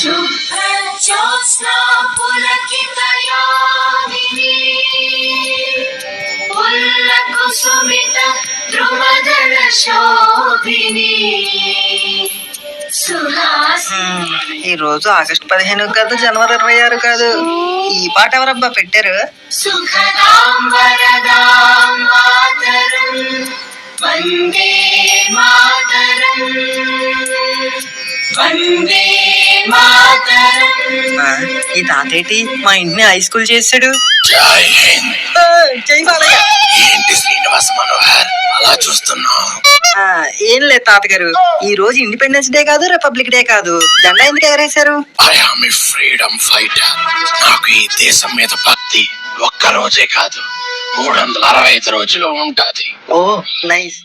శుభ్ర జ్యోత్స్నా పులకితయామినీ పుల్లకుసుమిత ద్రుమదళ శోభినీ ఈ రోజు ఆగస్టు 15 కాదు, జనవరి 26 కాదు. ఈ పాట ఎవరబ్బా పెట్టారు? సుఖదాం వరదాం మాతరం వందే మాతరం వందే మాతరం. ఈ తాతేటి మా ఇంటిని హై స్కూల్ చేసాడు. జై హింద్. జై బాలయ్య. ఏంటి శ్రీనివాస మనోహర్ అలా చూస్తున్నావు? ఏం లేదు తాతగారు, ఈ రోజు ఇండిపెండెన్స్ డే కాదు, రిపబ్లిక్ డే కాదు, జెండా ఎందుకు ఎగరేశారు? I am a freedom fighter. నాకు ఈ దేశం మీద భక్తి ఒక్క రోజే కాదు 365 రోజులు ఉంటాది. ఓ నైస్.